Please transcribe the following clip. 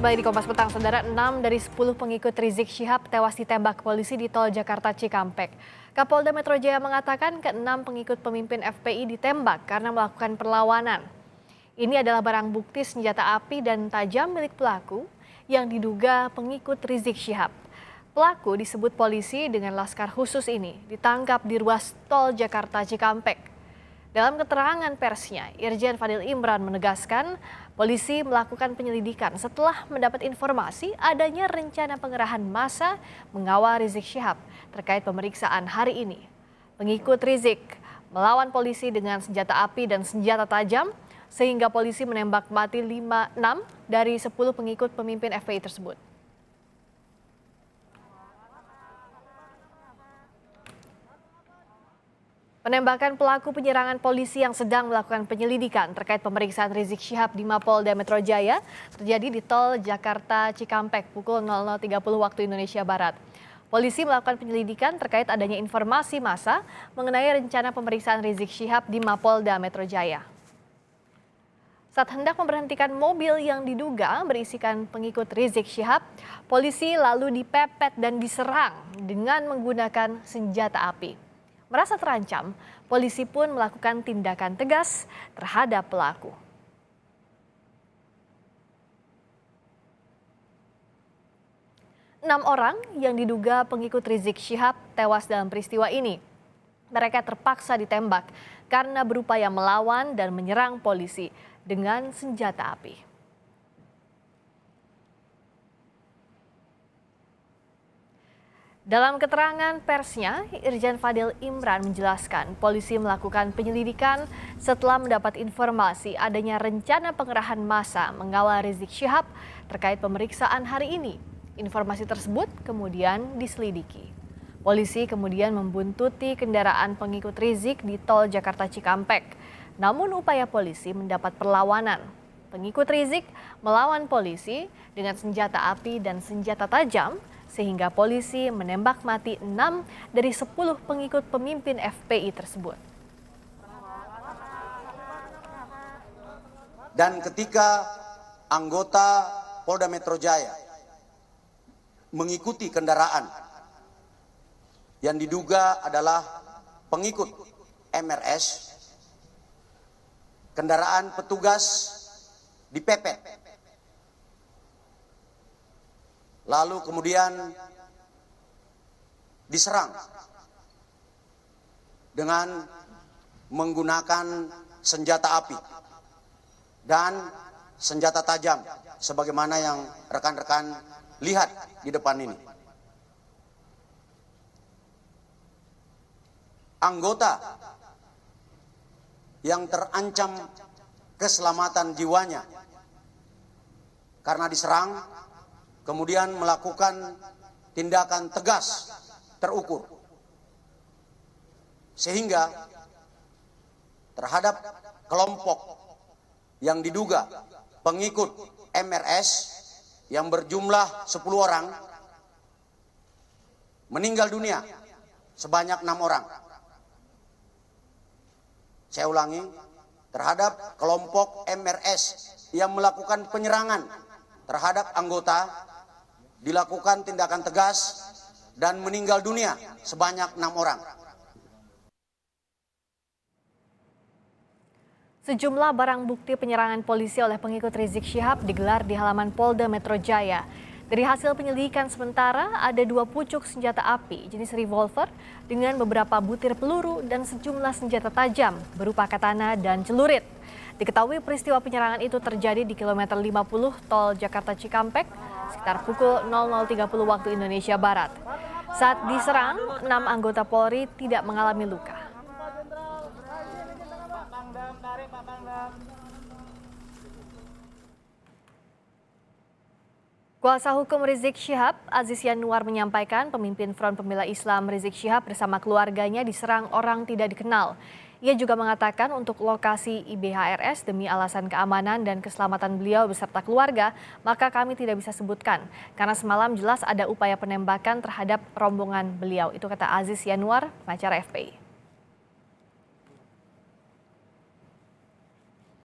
Baik di Kompas Petang, Saudara, 6 dari 10 pengikut Rizik Syihab tewas ditembak polisi di tol Jakarta Cikampek. Kapolda Metro Jaya mengatakan ke-6 pengikut pemimpin FPI ditembak karena melakukan perlawanan. Ini adalah barang bukti senjata api dan tajam milik pelaku yang diduga pengikut Rizik Syihab. Pelaku disebut polisi dengan laskar khusus ini ditangkap di ruas tol Jakarta Cikampek. Dalam keterangan persnya, Irjen Fadil Imran menegaskan polisi melakukan penyelidikan setelah mendapat informasi adanya rencana pengerahan massa mengawal Rizik Syihab terkait pemeriksaan hari ini. Pengikut Rizik melawan polisi dengan senjata api dan senjata tajam sehingga polisi menembak mati 6 dari 10 pengikut pemimpin FPI tersebut. Penembakan pelaku penyerangan polisi yang sedang melakukan penyelidikan terkait pemeriksaan Rizik Syihab di Mapolda Metro Jaya terjadi di tol Jakarta Cikampek pukul 00.30 waktu Indonesia Barat. Polisi melakukan penyelidikan terkait adanya informasi massa mengenai rencana pemeriksaan Rizik Syihab di Mapolda Metro Jaya. Saat hendak memberhentikan mobil yang diduga berisikan pengikut Rizik Syihab, polisi lalu dipepet dan diserang dengan menggunakan senjata api. Merasa terancam, polisi pun melakukan tindakan tegas terhadap pelaku. Enam orang yang diduga pengikut Rizik Syihab tewas dalam peristiwa ini. Mereka terpaksa ditembak karena berupaya melawan dan menyerang polisi dengan senjata api. Dalam keterangan persnya, Irjen Fadil Imran menjelaskan polisi melakukan penyelidikan setelah mendapat informasi adanya rencana pengerahan massa mengawal Rizik Syihab terkait pemeriksaan hari ini. Informasi tersebut kemudian diselidiki. Polisi kemudian membuntuti kendaraan pengikut Rizik di tol Jakarta Cikampek. Namun upaya polisi mendapat perlawanan. Pengikut Rizik melawan polisi dengan senjata api dan senjata tajam sehingga polisi menembak mati 6 dari 10 pengikut pemimpin FPI tersebut. Dan ketika anggota Polda Metro Jaya mengikuti kendaraan yang diduga adalah pengikut MRS, kendaraan petugas dipepet. Lalu kemudian diserang dengan menggunakan senjata api dan senjata tajam sebagaimana yang rekan-rekan lihat di depan ini. Anggota yang terancam keselamatan jiwanya karena diserang kemudian melakukan tindakan tegas terukur sehingga terhadap kelompok yang diduga pengikut MRS yang berjumlah 10 orang meninggal dunia sebanyak 6 orang. Saya ulangi, terhadap kelompok MRS yang melakukan penyerangan terhadap anggota dilakukan tindakan tegas dan meninggal dunia sebanyak 6 orang. Sejumlah barang bukti penyerangan polisi oleh pengikut Rizik Syihab digelar di halaman Polda Metro Jaya. Dari hasil penyelidikan sementara, ada 2 pucuk senjata api jenis revolver dengan beberapa butir peluru dan sejumlah senjata tajam berupa katana dan celurit. Diketahui peristiwa penyerangan itu terjadi di kilometer 50 tol Jakarta Cikampek sekitar pukul 00.30 waktu Indonesia Barat. Saat diserang, 6 anggota Polri tidak mengalami luka. Kuasa hukum Rizik Syihab, Aziz Yanuar menyampaikan pemimpin Front Pembela Islam Rizik Syihab bersama keluarganya diserang orang tidak dikenal. Ia juga mengatakan untuk lokasi IBHRS demi alasan keamanan dan keselamatan beliau beserta keluarga, maka kami tidak bisa sebutkan. Karena semalam jelas ada upaya penembakan terhadap rombongan beliau. Itu kata Aziz Yanuar, pengacara FPI.